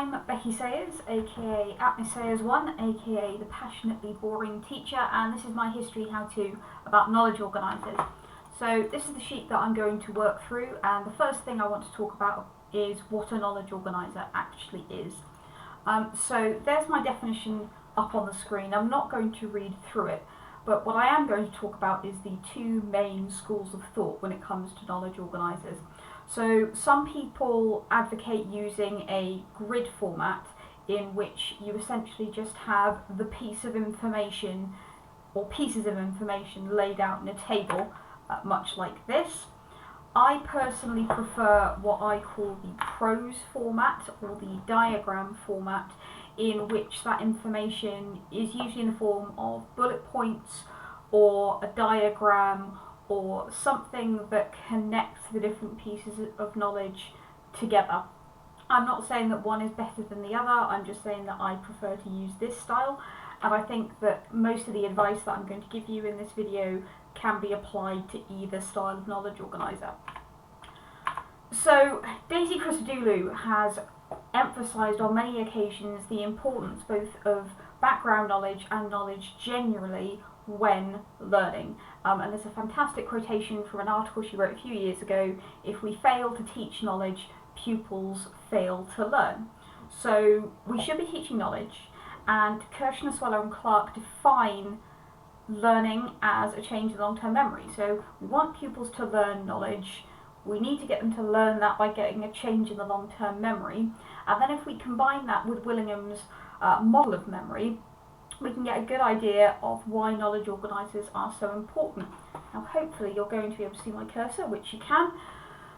I'm Becky Sayers, aka @MissSayers1, aka the passionately boring teacher, and this is my history how-to about knowledge organisers. So this is the sheet that I'm going to work through, and the first thing I want to talk about is what a knowledge organiser actually is. So there's my definition up on the screen. I'm not going to read through it, but what I am going to talk about is the two main schools of thought when it comes to knowledge organisers. So some people advocate using a grid format in which you essentially just have the piece of information or pieces of information laid out in a table, much like this. I personally prefer what I call the prose format or the diagram format, in which that information is usually in the form of bullet points or a diagram or something that connects the different pieces of knowledge together. I'm not saying that one is better than the other, I'm just saying that I prefer to use this style, and I think that most of the advice that I'm going to give you in this video can be applied to either style of knowledge organiser. So Daisy Christodoulou has emphasised on many occasions the importance both of background knowledge and knowledge generally when learning. And there's a fantastic quotation from an article she wrote a few years ago: "If we fail to teach knowledge, pupils fail to learn." So we should be teaching knowledge, and Kirshner, Sweller and Clark define learning as a change in long-term memory. So we want pupils to learn knowledge, we need to get them to learn that by getting a change in the long-term memory, and then if we combine that with Willingham's model of memory, we can get a good idea of why knowledge organisers are so important. Now hopefully you're going to be able to see my cursor, which you can.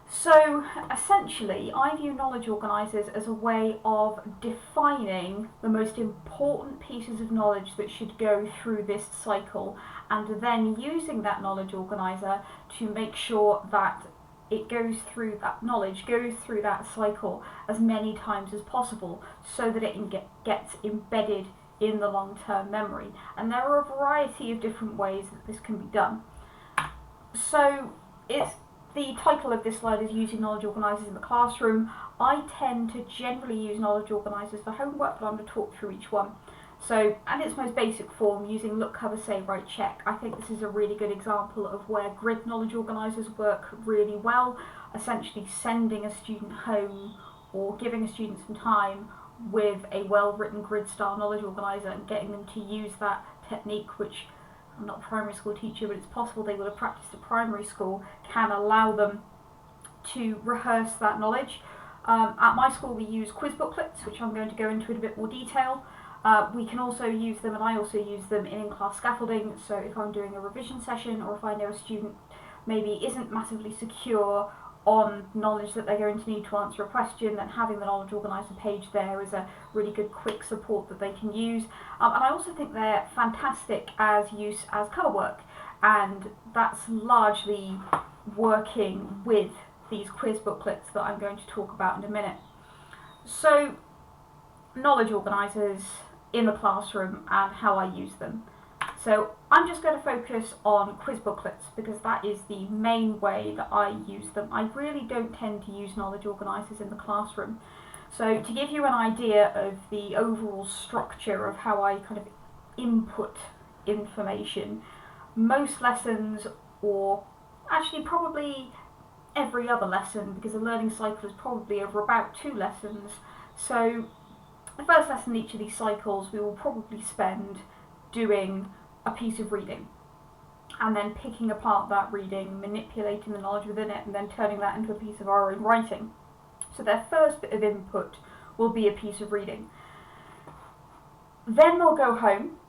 So essentially I view knowledge organisers as a way of defining the most important pieces of knowledge that should go through this cycle, and then using that knowledge organiser to make sure that it goes through that cycle as many times as possible, so that it gets embedded in the long-term memory. And there are a variety of different ways that this can be done. So the title of this slide is Using Knowledge Organisers in the Classroom. I tend to generally use knowledge organisers for homework, but I'm going to talk through each one. So, at its most basic form, using look, cover, say, write, check. I think this is a really good example of where grid knowledge organisers work really well, essentially sending a student home or giving a student some time with a well-written grid-style knowledge organiser and getting them to use that technique, which, I'm not a primary school teacher, but it's possible they would have practiced at primary school, can allow them to rehearse that knowledge. At my school we use quiz booklets, which I'm going to go into in a bit more detail. We can also use them, and I also use them in in-class scaffolding, so if I'm doing a revision session or if I know a student maybe isn't massively secure on knowledge that they're going to need to answer a question, then having the knowledge organiser page there is a really good quick support that they can use. And I also think they're fantastic as cover work, and that's largely working with these quiz booklets that I'm going to talk about in a minute. So knowledge organisers in the classroom and how I use them. So I'm just going to focus on quiz booklets because that is the main way that I use them. I really don't tend to use knowledge organisers in the classroom. So to give you an idea of the overall structure of how I kind of input information, most lessons, or actually probably every other lesson, because the learning cycle is probably over about 2 lessons, so the first lesson in each of these cycles we will probably spend doing a piece of reading and then picking apart that reading, manipulating the knowledge within it, and then turning that into a piece of our own writing. So their first bit of input will be a piece of reading. Then they'll go home,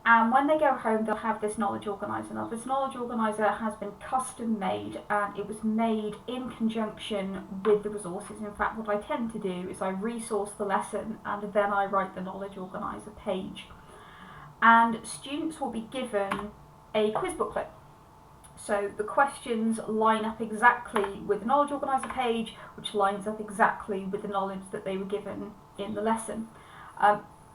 and when they go home they'll have this knowledge organiser. Now this knowledge organiser has been custom made, and it was made in conjunction with the resources. In fact, what I tend to do is I resource the lesson and then I write the knowledge organiser page. And students will be given a quiz booklet. So the questions line up exactly with the knowledge organiser page, which lines up exactly with the knowledge that they were given in the lesson.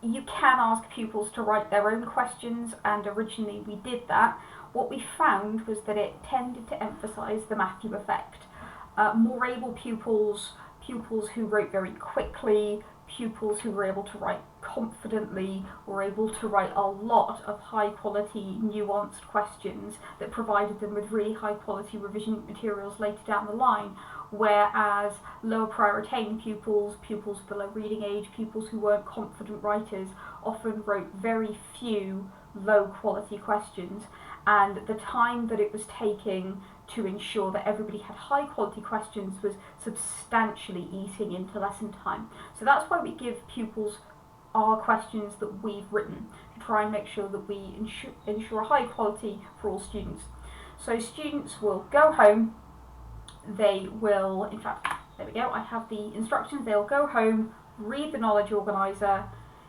You can ask pupils to write their own questions, and originally we did that. What we found was that it tended to emphasise the Matthew effect. More able pupils who wrote very quickly, pupils who were able to write confidently, were able to write a lot of high quality nuanced questions that provided them with really high quality revision materials later down the line, whereas lower prior attained pupils, pupils below reading age, pupils who weren't confident writers often wrote very few low quality questions, and the time that it was taking to ensure that everybody had high quality questions was substantially eating into lesson time. So that's why we give pupils our questions that we've written, to try and make sure that we ensure high quality for all students. So students will go home, they will, in fact, there we go, I have the instructions, they'll go home, read the knowledge organiser,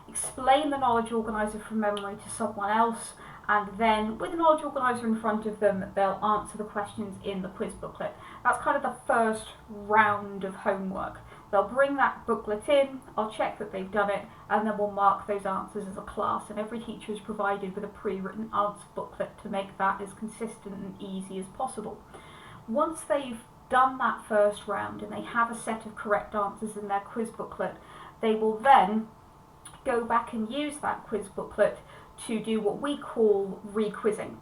explain the knowledge organiser from memory to someone else, and then with the knowledge organiser in front of them, they'll answer the questions in the quiz booklet. That's kind of the first round of homework. They'll bring that booklet in, I'll check that they've done it, and then we'll mark those answers as a class, and every teacher is provided with a pre-written answer booklet to make that as consistent and easy as possible. Once they've done that first round and they have a set of correct answers in their quiz booklet, they will then go back and use that quiz booklet to do what we call re-quizzing.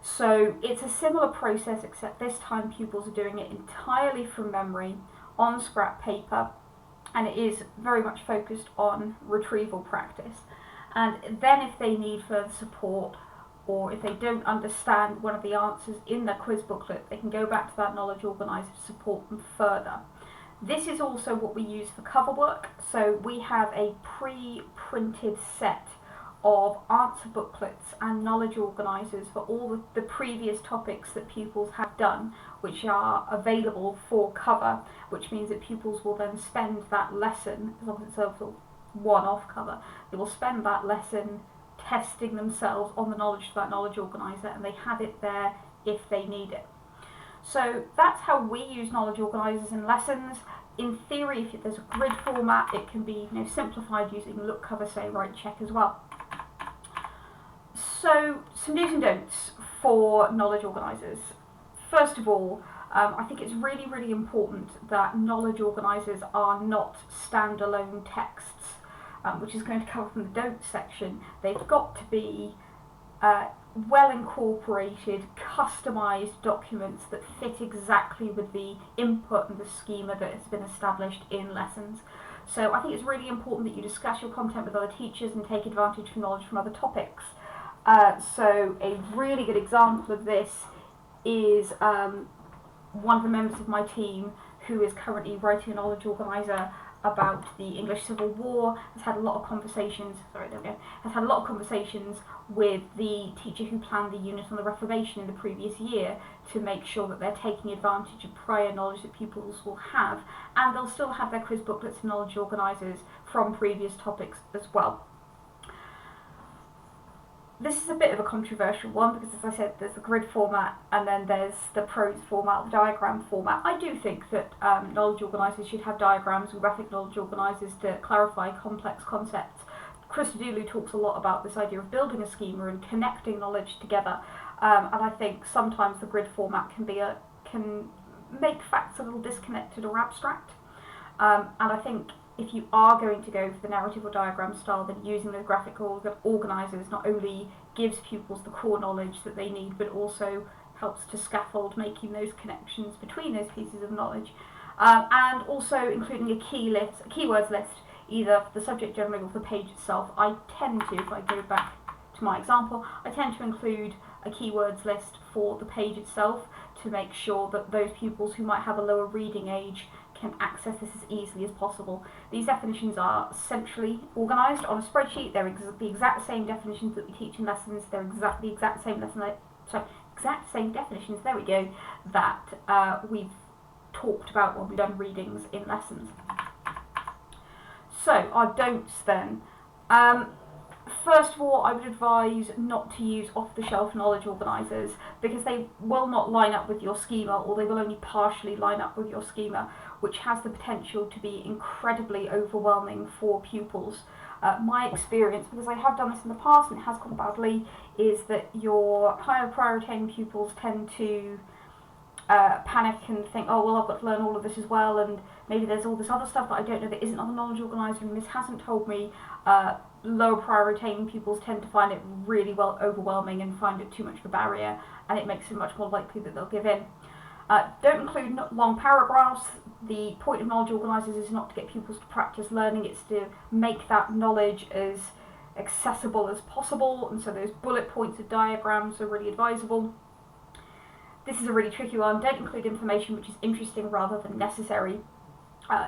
So it's a similar process, except this time pupils are doing it entirely from memory on scrap paper, and it is very much focused on retrieval practice. And then if they need further support, or if they don't understand one of the answers in their quiz booklet, they can go back to that knowledge organiser to support them further. This is also what we use for cover work, so we have a pre-printed set of answer booklets and knowledge organisers for all the previous topics that pupils have done, which are available for cover, which means that pupils will then spend that lesson, as long as it's a one-off cover, they will spend that lesson testing themselves on the knowledge of that knowledge organiser, and they have it there if they need it. So that's how we use knowledge organisers in lessons. In theory, if there's a grid format, it can be simplified using look, cover, say, write, check as well. So some do's and don'ts for knowledge organisers. First of all, I think it's really, really important that knowledge organisers are not standalone texts, which is going to come from the don'ts section. They've got to be well incorporated, customised documents that fit exactly with the input and the schema that has been established in lessons. So I think it's really important that you discuss your content with other teachers and take advantage of knowledge from other topics. So a really good example of this is one of the members of my team who is currently writing a knowledge organiser about the English Civil War, has had a lot of conversations, with the teacher who planned the unit on the Reformation in the previous year to make sure that they're taking advantage of prior knowledge that pupils will have, and they'll still have their quiz booklets and knowledge organisers from previous topics as well. This is a bit of a controversial one because, as I said, there's the grid format and then there's the prose format, the diagram format. I do think that knowledge organisers should have diagrams and graphic knowledge organisers to clarify complex concepts. Christodoulou talks a lot about this idea of building a schema and connecting knowledge together, and I think sometimes the grid format can make facts a little disconnected or abstract, and I think if you are going to go for the narrative or diagram style, then using the graphic organisers not only gives pupils the core knowledge that they need, but also helps to scaffold making those connections between those pieces of knowledge. And also including a keywords list, either for the subject generally or for the page itself. I tend to, if I go back to my example, I tend to include a keywords list for the page itself to make sure that those pupils who might have a lower reading age can access this as easily as possible. These definitions are centrally organised on a spreadsheet. They're the exact same definitions that we teach in lessons. They're the exact same definitions. There we go. That we've talked about when we've done readings in lessons. So our don'ts then. First of all, I would advise not to use off-the-shelf knowledge organisers because they will not line up with your schema, or they will only partially line up with your schema, which has the potential to be incredibly overwhelming for pupils. My experience, because I have done this in the past and it has gone badly, is that your higher priority pupils tend to panic and think, oh well, I've got to learn all of this as well, and maybe there's all this other stuff that I don't know that isn't on the knowledge organiser and this hasn't told me. Lower priority pupils tend to find it really overwhelming and find it too much of a barrier, and it makes it much more likely that they'll give in. Don't include long paragraphs. The point of knowledge organisers is not to get pupils to practice learning, it's to make that knowledge as accessible as possible, and so those bullet points of diagrams are really advisable. This is a really tricky one. Don't include information which is interesting rather than necessary.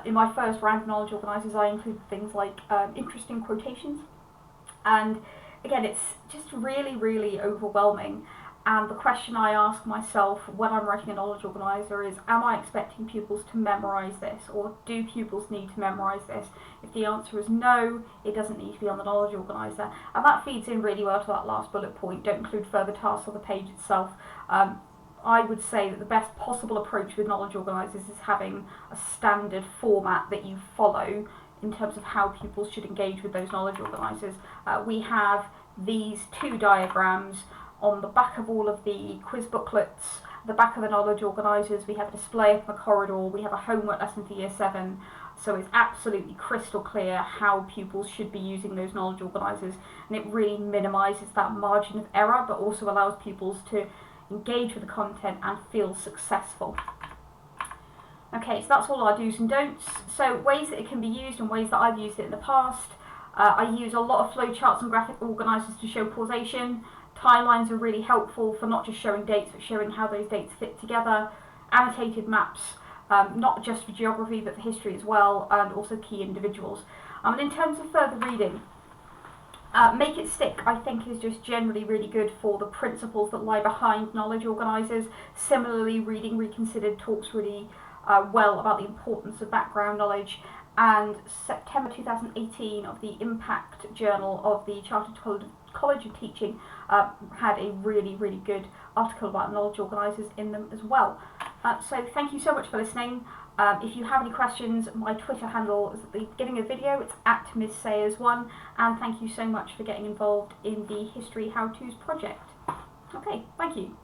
In my first round of knowledge organisers, I included things like interesting quotations, and again, it's just really overwhelming. And the question I ask myself when I'm writing a knowledge organiser is, am I expecting pupils to memorise this, or do pupils need to memorise this? If the answer is no, it doesn't need to be on the knowledge organiser. And that feeds in really well to that last bullet point, don't include further tasks on the page itself. I would say that the best possible approach with knowledge organisers is having a standard format that you follow in terms of how pupils should engage with those knowledge organisers. We have these 2 diagrams on the back of all of the quiz booklets, the back of the knowledge organisers. We have a display up in the corridor, we have a homework lesson for year 7, so it's absolutely crystal clear how pupils should be using those knowledge organisers, and it really minimises that margin of error but also allows pupils to engage with the content and feel successful. Okay, so that's all our do's and don'ts. So ways that it can be used and ways that I've used it in the past. I use a lot of flowcharts and graphic organisers to show causation. Timelines are really helpful for not just showing dates but showing how those dates fit together. Annotated maps, not just for geography but for history as well, and also key individuals. And in terms of further reading, Make It Stick, I think, is just generally really good for the principles that lie behind knowledge organisers. Similarly, Reading Reconsidered talks really well about the importance of background knowledge, and September 2018 of the Impact Journal of the Chartered College of Teaching had a really good article about knowledge organisers in them as well. So thank you so much for listening. If you have any questions, my Twitter handle is at the beginning of the video, it's @MissSayers1, and thank you so much for getting involved in the History How To's project. Okay, thank you.